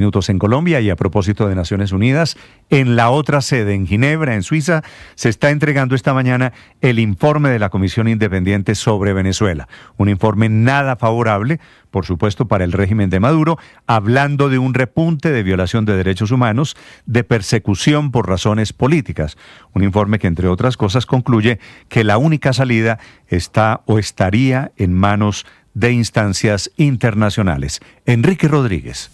Minutos en Colombia. Y a propósito de Naciones Unidas, en la otra sede, en Ginebra, en Suiza, se está entregando esta mañana el informe de la Comisión Independiente sobre Venezuela. Un informe nada favorable, por supuesto, para el régimen de Maduro, hablando de un repunte de violación de derechos humanos, de persecución por razones políticas. Un informe que, entre otras cosas, concluye que la única salida está o estaría en manos de instancias internacionales. Enrique Rodríguez.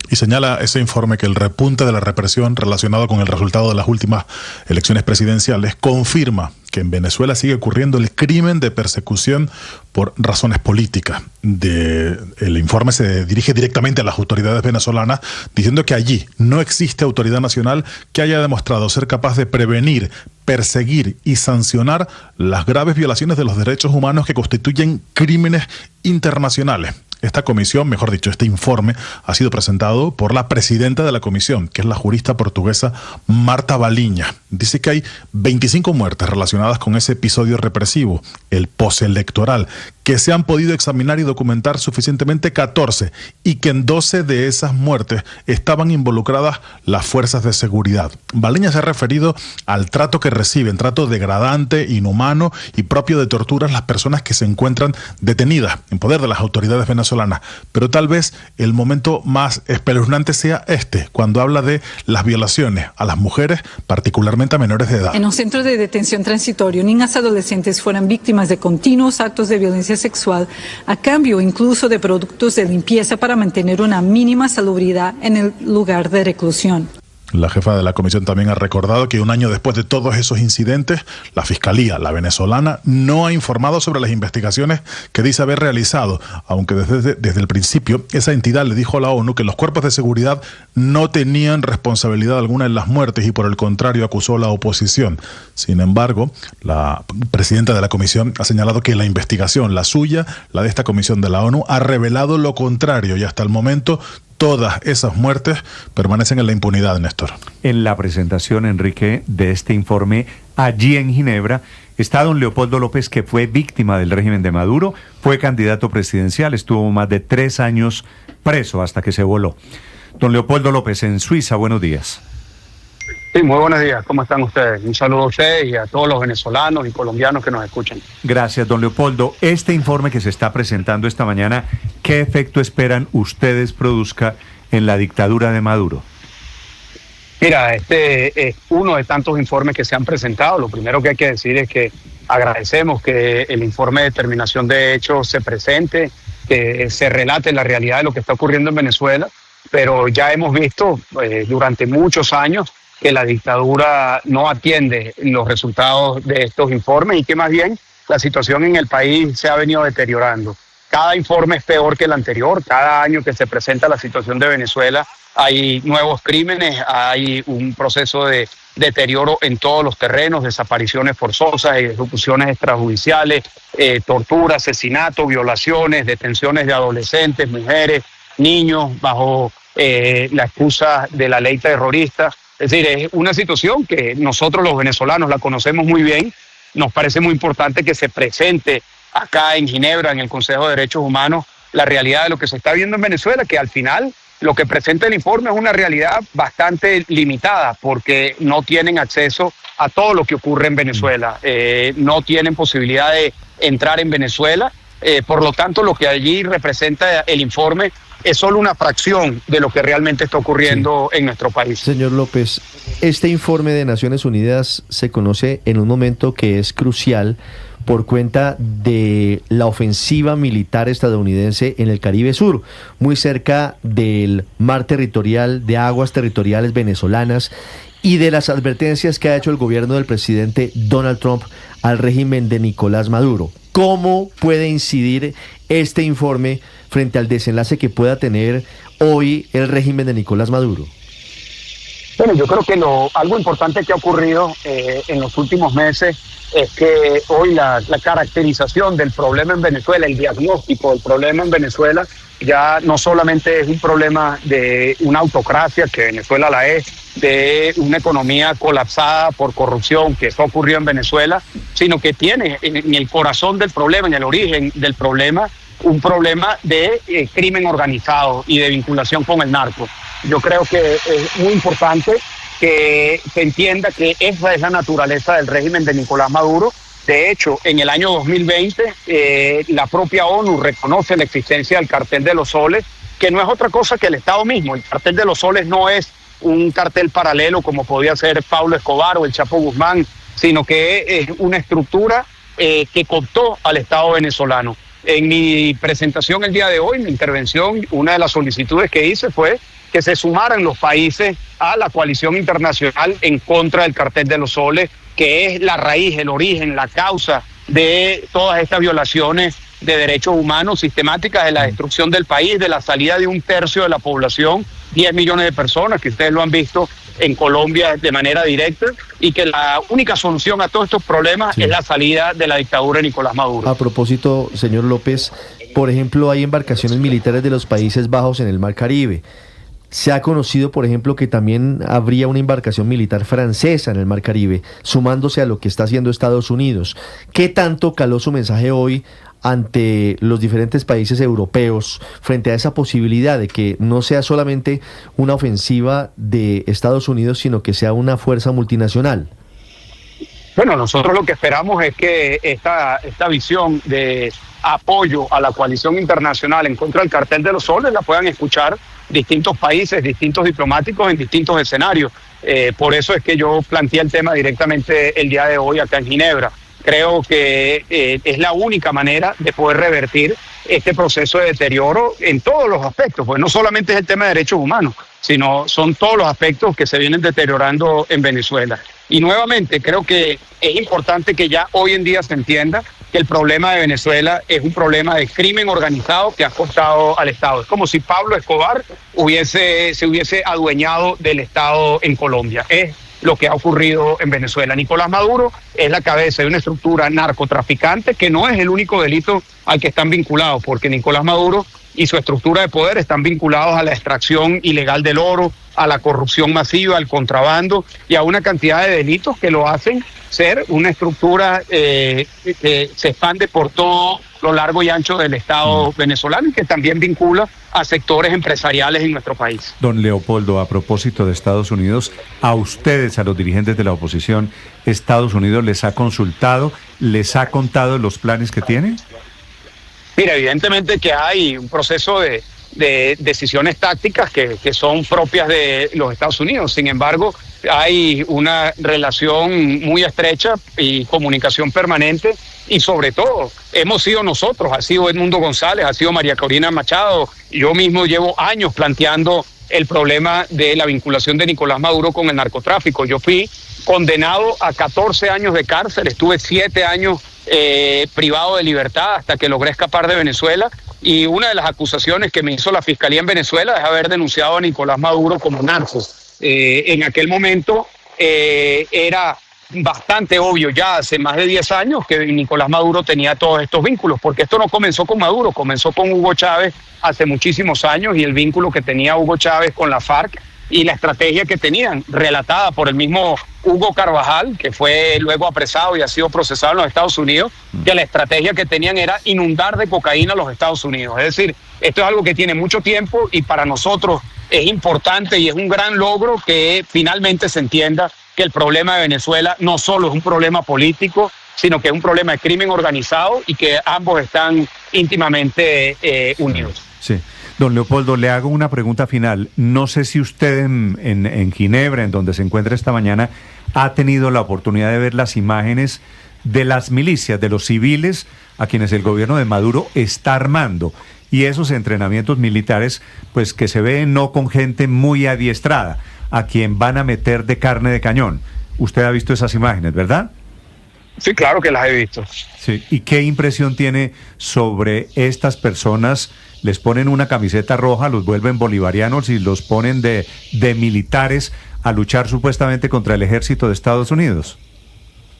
Y señala ese informe que el repunte de la represión relacionado con el resultado de las últimas elecciones presidenciales confirma que en Venezuela sigue ocurriendo el crimen de persecución por razones políticas. El informe se dirige directamente a las autoridades venezolanas, diciendo que allí no existe autoridad nacional que haya demostrado ser capaz de prevenir, perseguir y sancionar las graves violaciones de los derechos humanos que constituyen crímenes internacionales. Esta comisión, mejor dicho, este informe ha sido presentado por la presidenta de la comisión, que es la jurista portuguesa Marta Baliña. Dice que hay 25 muertes relacionadas con ese episodio represivo, el postelectoral, que se han podido examinar y documentar suficientemente 14, y que en 12 de esas muertes estaban involucradas las fuerzas de seguridad. Baliña se ha referido al trato que reciben, trato degradante, inhumano y propio de torturas las personas que se encuentran detenidas en poder de las autoridades venezolanas. Pero tal vez el momento más espeluznante sea cuando habla de las violaciones a las mujeres, particularmente a menores de edad. En un centro de detención transitorio, niñas adolescentes fueron víctimas de continuos actos de violencia sexual a cambio incluso de productos de limpieza para mantener una mínima salubridad en el lugar de reclusión. La jefa de la comisión también ha recordado que un año después de todos esos incidentes, la Fiscalía, la venezolana, no ha informado sobre las investigaciones que dice haber realizado, aunque desde el principio esa entidad le dijo a la ONU que los cuerpos de seguridad no tenían responsabilidad alguna en las muertes y por el contrario acusó a la oposición. Sin embargo, la presidenta de la comisión ha señalado que la investigación, la suya, la de esta comisión de la ONU, ha revelado lo contrario y hasta el momento todas esas muertes permanecen en la impunidad, Néstor. En la presentación, Enrique, de este informe, allí en Ginebra, está don Leopoldo López, que fue víctima del régimen de Maduro, fue candidato presidencial, estuvo más de 3 años preso hasta que se voló. Don Leopoldo López, en Suiza, buenos días. Sí, muy buenos días. ¿Cómo están ustedes? Un saludo a ustedes y a todos los venezolanos y colombianos que nos escuchan. Gracias, don Leopoldo. Este informe que se está presentando esta mañana, ¿qué efecto esperan ustedes produzca en la dictadura de Maduro? Mira, este es uno de tantos informes que se han presentado. Lo primero que hay que decir es que agradecemos que el informe de determinación de hechos se presente, que se relate la realidad de lo que está ocurriendo en Venezuela, pero ya hemos visto durante muchos años que la dictadura no atiende los resultados de estos informes y que más bien la situación en el país se ha venido deteriorando. Cada informe es peor que el anterior. Cada año que se presenta la situación de Venezuela hay nuevos crímenes, hay un proceso de deterioro en todos los terrenos, desapariciones forzosas, ejecuciones extrajudiciales, tortura, asesinato, violaciones, detenciones de adolescentes, mujeres, niños, bajo la excusa de la ley terrorista. Es decir, es una situación que nosotros los venezolanos la conocemos muy bien. Nos parece muy importante que se presente acá en Ginebra, en el Consejo de Derechos Humanos, la realidad de lo que se está viendo en Venezuela, que al final lo que presenta el informe es una realidad bastante limitada, porque no tienen acceso a todo lo que ocurre en Venezuela, no tienen posibilidad de entrar en Venezuela, por lo tanto lo que allí representa el informe es solo una fracción de lo que realmente está ocurriendo en nuestro país. Señor López, este informe de Naciones Unidas se conoce en un momento que es crucial por cuenta de la ofensiva militar estadounidense en el Caribe Sur, muy cerca del mar territorial, de aguas territoriales venezolanas y de las advertencias que ha hecho el gobierno del presidente Donald Trump al régimen de Nicolás Maduro. ¿Cómo puede incidir este informe frente al desenlace que pueda tener hoy el régimen de Nicolás Maduro? Bueno, yo creo que algo importante que ha ocurrido en los últimos meses es que hoy la caracterización del problema en Venezuela, el diagnóstico del problema en Venezuela, ya no solamente es un problema de una autocracia, que Venezuela la es, de una economía colapsada por corrupción, que eso ocurrió en Venezuela, sino que tiene en el corazón del problema, en el origen del problema, un problema de crimen organizado y de vinculación con el narco. Yo creo que es muy importante que se entienda que esa es la naturaleza del régimen de Nicolás Maduro. De hecho, en el año 2020, la propia ONU reconoce la existencia del cartel de los soles, que no es otra cosa que el Estado mismo. El cartel de los soles no es un cartel paralelo como podía ser Pablo Escobar o el Chapo Guzmán, sino que es una estructura que cooptó al Estado venezolano. En mi presentación el día de hoy, mi intervención, una de las solicitudes que hice fue que se sumaran los países a la coalición internacional en contra del cartel de los soles, que es la raíz, el origen, la causa de todas estas violaciones de derechos humanos sistemáticas, de la destrucción del país, de la salida de 1/3 de la población, 10 millones de personas, que ustedes lo han visto en Colombia de manera directa, y que la única solución a todos estos problemas es la salida de la dictadura de Nicolás Maduro. A propósito, señor López, por ejemplo, hay embarcaciones militares de los Países Bajos en el Mar Caribe. Se ha conocido, por ejemplo, que también habría una embarcación militar francesa en el Mar Caribe, sumándose a lo que está haciendo Estados Unidos. ¿Qué tanto caló su mensaje hoy ante los diferentes países europeos frente a esa posibilidad de que no sea solamente una ofensiva de Estados Unidos, sino que sea una fuerza multinacional? Bueno, nosotros lo que esperamos es que esta visión de apoyo a la coalición internacional en contra del cartel de los soles la puedan escuchar distintos países, distintos diplomáticos en distintos escenarios. Por eso es que yo planteé el tema directamente el día de hoy acá en Ginebra. Creo que es la única manera de poder revertir este proceso de deterioro en todos los aspectos, pues no solamente es el tema de derechos humanos, sino son todos los aspectos que se vienen deteriorando en Venezuela. Y nuevamente creo que es importante que ya hoy en día se entienda que el problema de Venezuela es un problema de crimen organizado que ha costado al Estado. Es como si Pablo Escobar se hubiese adueñado del Estado en Colombia. Es lo que ha ocurrido en Venezuela. Nicolás Maduro es la cabeza de una estructura narcotraficante que no es el único delito al que están vinculados, porque Nicolás Maduro y su estructura de poder están vinculados a la extracción ilegal del oro, a la corrupción masiva, al contrabando y a una cantidad de delitos que lo hacen ser una estructura que se expande por todo lo largo y ancho del Estado venezolano y que también vincula a sectores empresariales en nuestro país. Don Leopoldo, a propósito de Estados Unidos, a ustedes, a los dirigentes de la oposición, ¿Estados Unidos les ha consultado, les ha contado los planes que tiene? Mira, evidentemente que hay un proceso de decisiones tácticas que son propias de los Estados Unidos. Sin embargo, hay una relación muy estrecha y comunicación permanente y sobre todo hemos sido nosotros, ha sido Edmundo González, ha sido María Corina Machado, yo mismo llevo años planteando el problema de la vinculación de Nicolás Maduro con el narcotráfico. Yo fui condenado a 14 años de cárcel, estuve 7 años privado de libertad hasta que logré escapar de Venezuela y una de las acusaciones que me hizo la Fiscalía en Venezuela es haber denunciado a Nicolás Maduro como narco. En aquel momento era bastante obvio ya hace más de 10 años que Nicolás Maduro tenía todos estos vínculos, porque esto no comenzó con Maduro, comenzó con Hugo Chávez hace muchísimos años y el vínculo que tenía Hugo Chávez con la FARC y la estrategia que tenían, relatada por el mismo Hugo Carvajal, que fue luego apresado y ha sido procesado en los Estados Unidos, que la estrategia que tenían era inundar de cocaína a los Estados Unidos. Es decir, esto es algo que tiene mucho tiempo y para nosotros es importante y es un gran logro que finalmente se entienda que el problema de Venezuela no solo es un problema político, sino que es un problema de crimen organizado y que ambos están íntimamente unidos. Sí. Don Leopoldo, le hago una pregunta final. No sé si usted en Ginebra, en donde se encuentra esta mañana, ha tenido la oportunidad de ver las imágenes de las milicias, de los civiles a quienes el gobierno de Maduro está armando. Y esos entrenamientos militares, pues que se ven no con gente muy adiestrada, a quien van a meter de carne de cañón. Usted ha visto esas imágenes, ¿verdad? Sí, claro que las he visto. Sí. ¿Y qué impresión tiene sobre estas personas? Les ponen una camiseta roja, los vuelven bolivarianos y los ponen de militares a luchar supuestamente contra el ejército de Estados Unidos.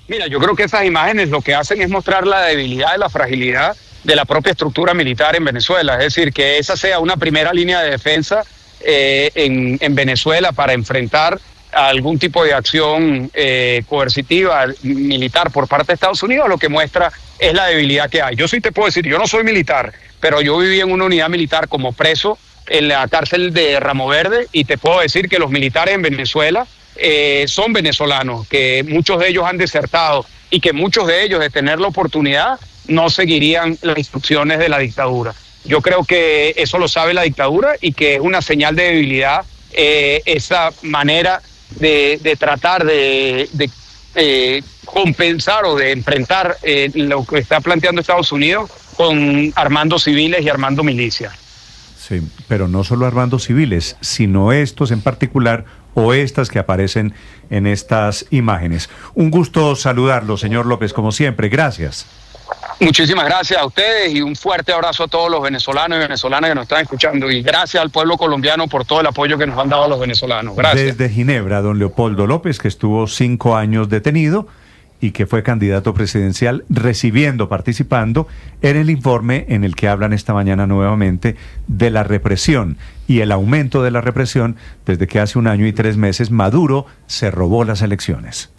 Mira, yo creo que esas imágenes lo que hacen es mostrar la debilidad y la fragilidad de la propia estructura militar en Venezuela. Es decir, que esa sea una primera línea de defensa en Venezuela para enfrentar a algún tipo de acción coercitiva militar por parte de Estados Unidos, lo que muestra es la debilidad que hay. Yo sí te puedo decir, yo no soy militar, pero yo viví en una unidad militar como preso en la cárcel de Ramo Verde, y te puedo decir que los militares en Venezuela son venezolanos, que muchos de ellos han desertado y que muchos de ellos, de tener la oportunidad, no seguirían las instrucciones de la dictadura. Yo creo que eso lo sabe la dictadura y que es una señal de debilidad esa manera de tratar de compensar o de enfrentar lo que está planteando Estados Unidos con armando civiles y armando milicias. Sí, pero no solo armando civiles, sino estos en particular o estas que aparecen en estas imágenes. Un gusto saludarlo, señor López, como siempre. Gracias. Muchísimas gracias a ustedes y un fuerte abrazo a todos los venezolanos y venezolanas que nos están escuchando, y gracias al pueblo colombiano por todo el apoyo que nos han dado a los venezolanos. Gracias. Desde Ginebra, don Leopoldo López, que estuvo 5 años detenido y que fue candidato presidencial, participando en el informe en el que hablan esta mañana nuevamente de la represión y el aumento de la represión desde que hace 1 año y 3 meses Maduro se robó las elecciones.